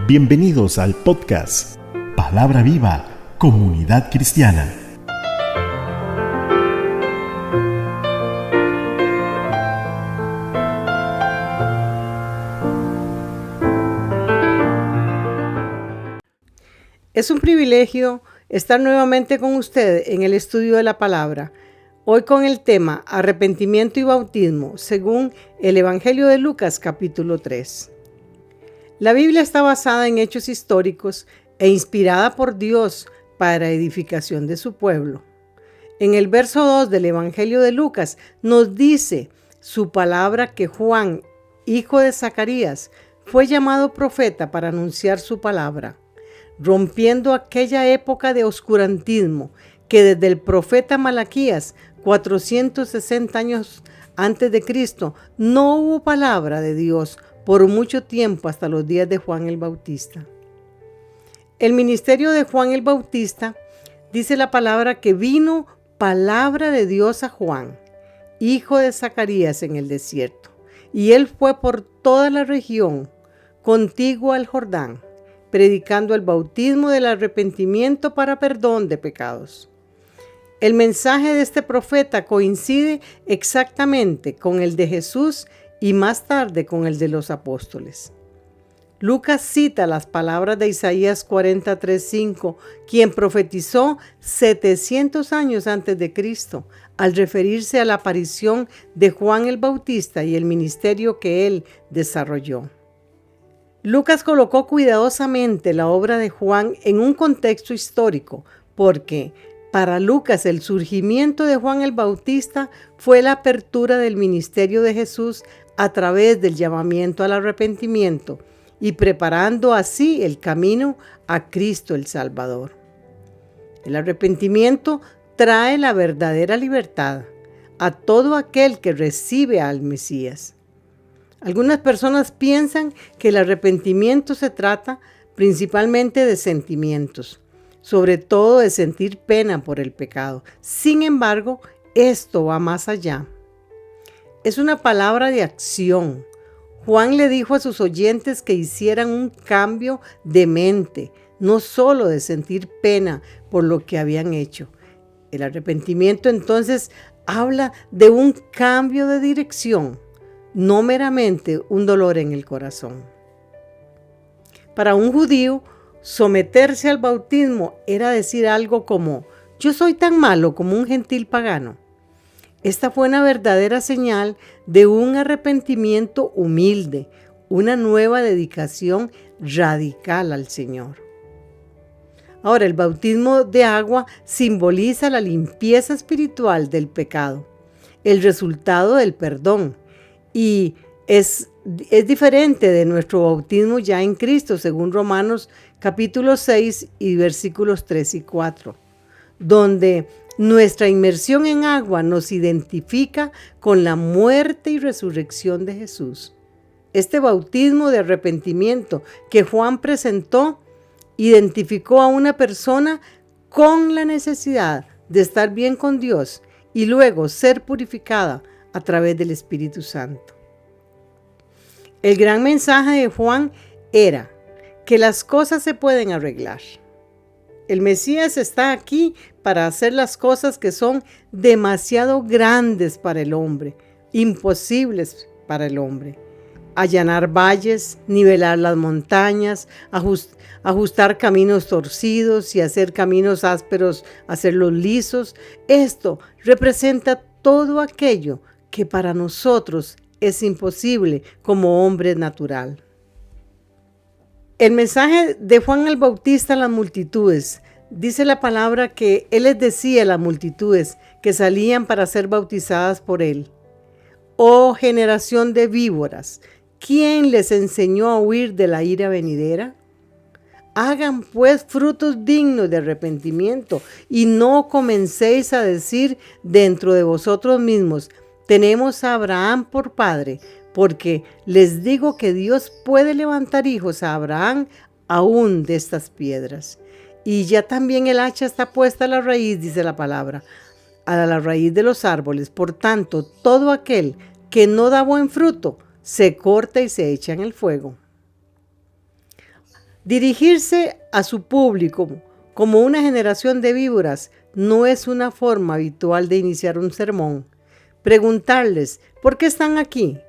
Bienvenidos al podcast Palabra Viva, Comunidad Cristiana. Es un privilegio estar nuevamente con usted en el estudio de la palabra. Hoy con el tema Arrepentimiento y Bautismo, según el Evangelio de Lucas, capítulo 3. La Biblia está basada en hechos históricos e inspirada por Dios para edificación de su pueblo. En el verso 2 del Evangelio de Lucas nos dice su palabra que Juan, hijo de Zacarías, fue llamado profeta para anunciar su palabra, rompiendo aquella época de oscurantismo que desde el profeta Malaquías, 460 años antes de Cristo, no hubo palabra de Dios por mucho tiempo hasta los días de Juan el Bautista. El ministerio de Juan el Bautista dice la palabra que vino palabra de Dios a Juan, hijo de Zacarías, en el desierto, y él fue por toda la región contigua al Jordán, predicando el bautismo del arrepentimiento para perdón de pecados. El mensaje de este profeta coincide exactamente con el de Jesús y más tarde con el de los apóstoles. Lucas cita las palabras de Isaías 43:5, quien profetizó 700 años antes de Cristo, al referirse a la aparición de Juan el Bautista y el ministerio que él desarrolló. Lucas colocó cuidadosamente la obra de Juan en un contexto histórico, porque para Lucas el surgimiento de Juan el Bautista fue la apertura del ministerio de Jesús a través del llamamiento al arrepentimiento y preparando así el camino a Cristo el Salvador. El arrepentimiento trae la verdadera libertad a todo aquel que recibe al Mesías. Algunas personas piensan que el arrepentimiento se trata principalmente de sentimientos, sobre todo de sentir pena por el pecado. Sin embargo, esto va más allá. Es una palabra de acción. Juan le dijo a sus oyentes que hicieran un cambio de mente, no solo de sentir pena por lo que habían hecho. El arrepentimiento entonces habla de un cambio de dirección, no meramente un dolor en el corazón. Para un judío, someterse al bautismo era decir algo como: yo soy tan malo como un gentil pagano. Esta fue una verdadera señal de un arrepentimiento humilde, una nueva dedicación radical al Señor. Ahora, el bautismo de agua simboliza la limpieza espiritual del pecado, el resultado del perdón, y es diferente de nuestro bautismo ya en Cristo, según Romanos capítulo 6 y versículos 3 y 4, donde nuestra inmersión en agua nos identifica con la muerte y resurrección de Jesús. Este bautismo de arrepentimiento que Juan presentó identificó a una persona con la necesidad de estar bien con Dios y luego ser purificada a través del Espíritu Santo. El gran mensaje de Juan era que las cosas se pueden arreglar. El Mesías está aquí para hacer las cosas que son demasiado grandes para el hombre, imposibles para el hombre. Allanar valles, nivelar las montañas, ajustar caminos torcidos y hacer caminos ásperos, hacerlos lisos. Esto representa todo aquello que para nosotros es imposible como hombre natural. El mensaje de Juan el Bautista a las multitudes, dice la palabra que él les decía a las multitudes que salían para ser bautizadas por él: oh generación de víboras, ¿quién les enseñó a huir de la ira venidera? Hagan pues frutos dignos de arrepentimiento y no comencéis a decir dentro de vosotros mismos: tenemos a Abraham por padre, porque les digo que Dios puede levantar hijos a Abraham aún de estas piedras. Y ya también el hacha está puesta a la raíz, dice la palabra, a la raíz de los árboles. Por tanto, todo aquel que no da buen fruto se corta y se echa en el fuego. Dirigirse a su público como una generación de víboras no es una forma habitual de iniciar un sermón. Preguntarles, ¿por qué están aquí?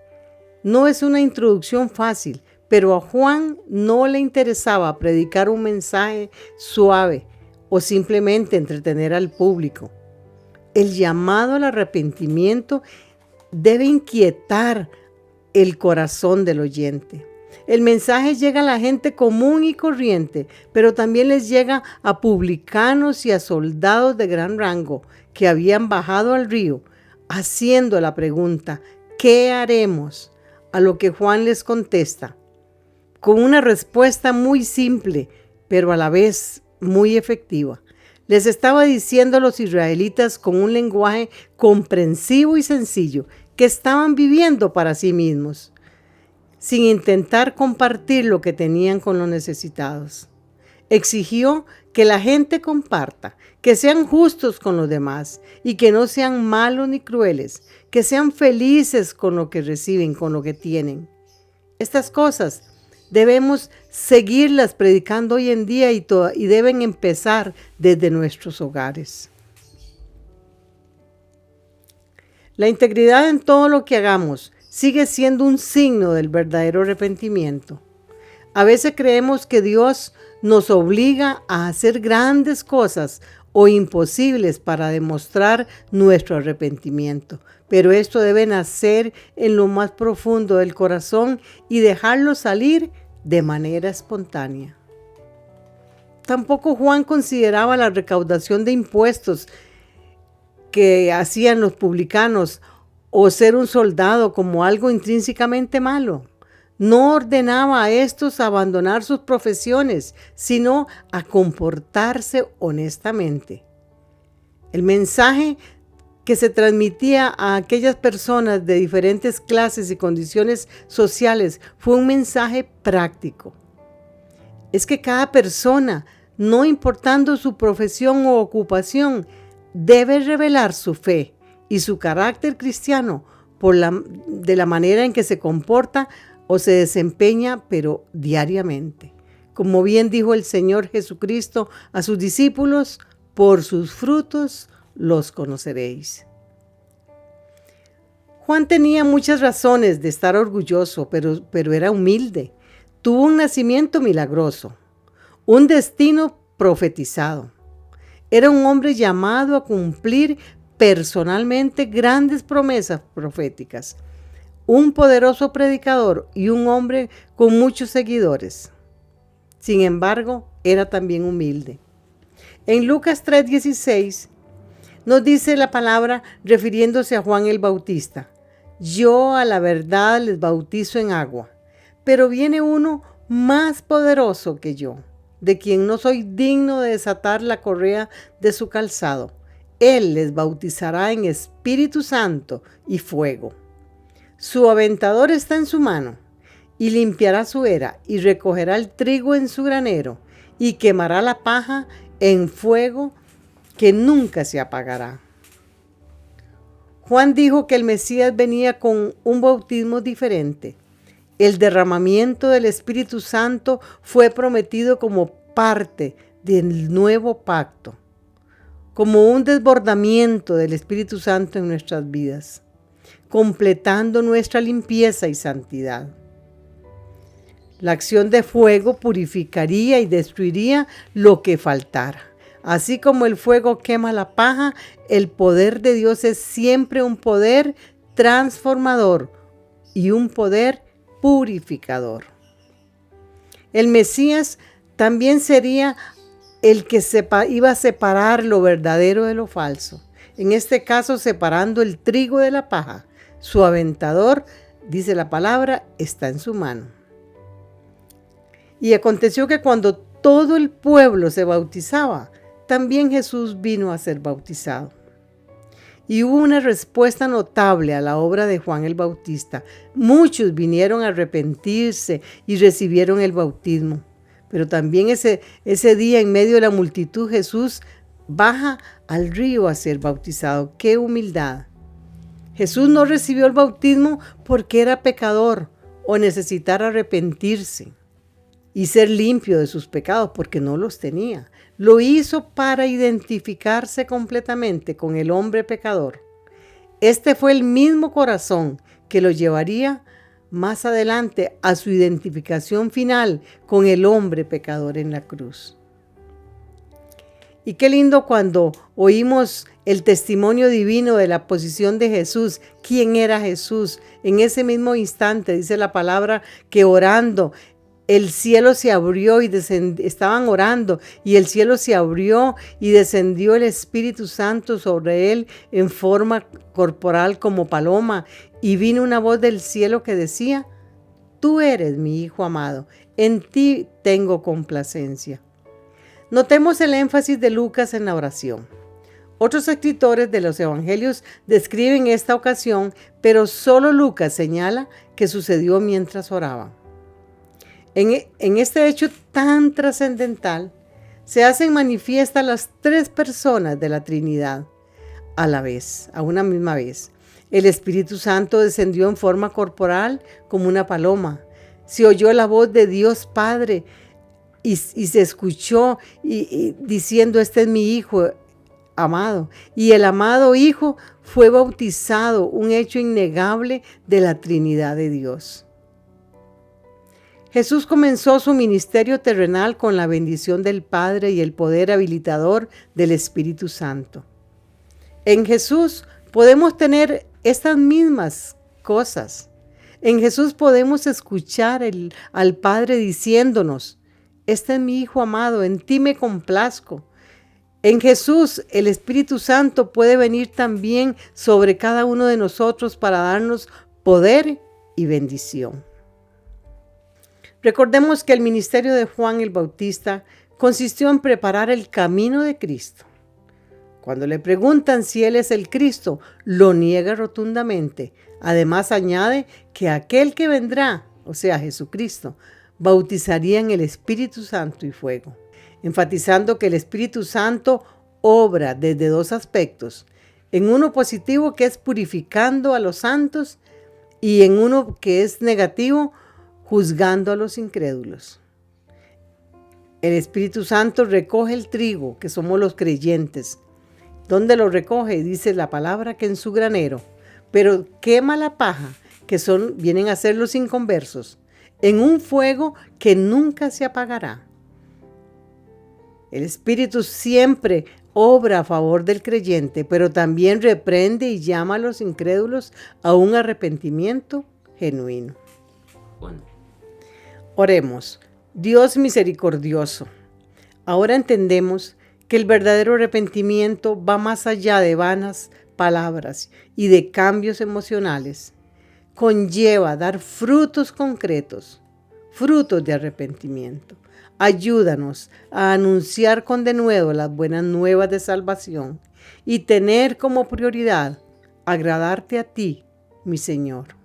No es una introducción fácil, pero a Juan no le interesaba predicar un mensaje suave o simplemente entretener al público. El llamado al arrepentimiento debe inquietar el corazón del oyente. El mensaje llega a la gente común y corriente, pero también les llega a publicanos y a soldados de gran rango que habían bajado al río, haciendo la pregunta, ¿qué haremos? A lo que Juan les contesta, con una respuesta muy simple, pero a la vez muy efectiva. Les estaba diciendo a los israelitas con un lenguaje comprensivo y sencillo que estaban viviendo para sí mismos, sin intentar compartir lo que tenían con los necesitados. Exigió que la gente comparta, que sean justos con los demás y que no sean malos ni crueles, que sean felices con lo que reciben, con lo que tienen. Estas cosas debemos seguirlas predicando hoy en día y deben empezar desde nuestros hogares. La integridad en todo lo que hagamos sigue siendo un signo del verdadero arrepentimiento. A veces creemos que Dios nos obliga a hacer grandes cosas o imposibles para demostrar nuestro arrepentimiento, pero esto debe nacer en lo más profundo del corazón y dejarlo salir de manera espontánea. Tampoco Juan consideraba la recaudación de impuestos que hacían los publicanos o ser un soldado como algo intrínsecamente malo. No ordenaba a estos a abandonar sus profesiones, sino a comportarse honestamente. El mensaje que se transmitía a aquellas personas de diferentes clases y condiciones sociales fue un mensaje práctico. Es que cada persona, no importando su profesión o ocupación, debe revelar su fe y su carácter cristiano de la manera en que se comporta o se desempeña, pero diariamente. Como bien dijo el Señor Jesucristo a sus discípulos, por sus frutos los conoceréis. Juan tenía muchas razones de estar orgulloso, pero era humilde. Tuvo un nacimiento milagroso, un destino profetizado. Era un hombre llamado a cumplir personalmente grandes promesas proféticas, un poderoso predicador y un hombre con muchos seguidores. Sin embargo, era también humilde. En Lucas 3:16 nos dice la palabra refiriéndose a Juan el Bautista: yo a la verdad les bautizo en agua, pero viene uno más poderoso que yo, de quien no soy digno de desatar la correa de su calzado. Él les bautizará en Espíritu Santo y fuego. Su aventador está en su mano, y limpiará su era, y recogerá el trigo en su granero, y quemará la paja en fuego que nunca se apagará. Juan dijo que el Mesías venía con un bautismo diferente. El derramamiento del Espíritu Santo fue prometido como parte del nuevo pacto, como un desbordamiento del Espíritu Santo en nuestras vidas, completando nuestra limpieza y santidad. La acción de fuego purificaría y destruiría lo que faltara. Así como el fuego quema la paja, el poder de Dios es siempre un poder transformador y un poder purificador. El Mesías también sería el que iba a separar lo verdadero de lo falso. En este caso, separando el trigo de la paja. Su aventador, dice la palabra, está en su mano. Y aconteció que cuando todo el pueblo se bautizaba, también Jesús vino a ser bautizado. Y hubo una respuesta notable a la obra de Juan el Bautista. Muchos vinieron a arrepentirse y recibieron el bautismo. Pero también ese día, en medio de la multitud, Jesús baja al río a ser bautizado. ¡Qué humildad! Jesús no recibió el bautismo porque era pecador o necesitara arrepentirse. y ser limpio de sus pecados, porque no los tenía. Lo hizo para identificarse completamente con el hombre pecador. Este fue el mismo corazón que lo llevaría más adelante a su identificación final con el hombre pecador en la cruz. Y qué lindo cuando oímos el testimonio divino de la posición de Jesús. ¿Quién era Jesús? En ese mismo instante dice la palabra que orando, el cielo se abrió y estaban orando y el cielo se abrió y descendió el Espíritu Santo sobre él en forma corporal como paloma, y vino una voz del cielo que decía: tú eres mi Hijo amado, en ti tengo complacencia. Notemos el énfasis de Lucas en la oración. Otros escritores de los evangelios describen esta ocasión, pero solo Lucas señala que sucedió mientras oraban. En este hecho tan trascendental se hacen manifiestas las tres personas de la Trinidad a la vez, a una misma vez. El Espíritu Santo descendió en forma corporal como una paloma. Se oyó la voz de Dios Padre y se escuchó diciendo: este es mi Hijo amado. Y el amado Hijo fue bautizado, un hecho innegable de la Trinidad de Dios. Jesús comenzó su ministerio terrenal con la bendición del Padre y el poder habilitador del Espíritu Santo. En Jesús podemos tener estas mismas cosas. En Jesús podemos escuchar al Padre diciéndonos: este es mi Hijo amado, en ti me complazco. En Jesús el Espíritu Santo puede venir también sobre cada uno de nosotros para darnos poder y bendición. Recordemos que el ministerio de Juan el Bautista consistió en preparar el camino de Cristo. Cuando le preguntan si Él es el Cristo, lo niega rotundamente. Además añade que aquel que vendrá, o sea Jesucristo, bautizaría en el Espíritu Santo y fuego, enfatizando que el Espíritu Santo obra desde dos aspectos: en uno positivo, que es purificando a los santos, y en uno que es negativo, juzgando a los incrédulos. El Espíritu Santo recoge el trigo, que somos los creyentes. ¿Dónde lo recoge? Dice la palabra que en su granero, pero quema la paja, que vienen a ser los inconversos, en un fuego que nunca se apagará. El Espíritu siempre obra a favor del creyente, pero también reprende y llama a los incrédulos a un arrepentimiento genuino. Oremos. Dios misericordioso, ahora entendemos que el verdadero arrepentimiento va más allá de vanas palabras y de cambios emocionales. Conlleva dar frutos concretos, frutos de arrepentimiento. Ayúdanos a anunciar con denuedo las buenas nuevas de salvación y tener como prioridad agradarte a ti, mi Señor.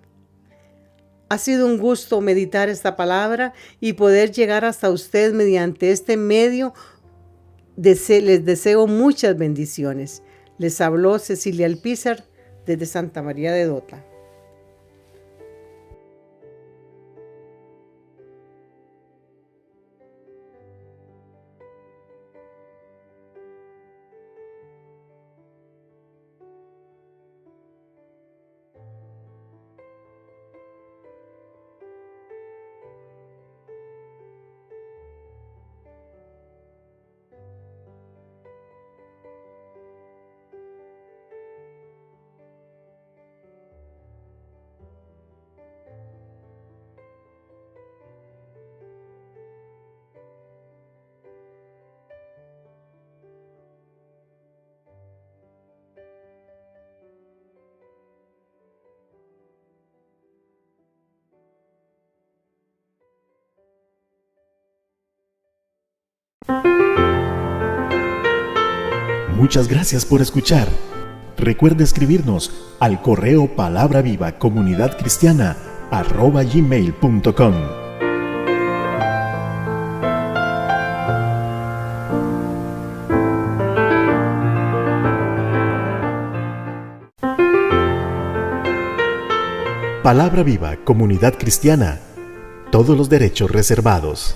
Ha sido un gusto meditar esta palabra y poder llegar hasta usted mediante este medio. Les deseo muchas bendiciones. Les habló Cecilia Alpizar desde Santa María de Dota. Muchas gracias por escuchar. Recuerde escribirnos al correo palabravivacomunidadcristiana@gmail.com. Palabra Viva, Comunidad Cristiana. Todos los derechos reservados.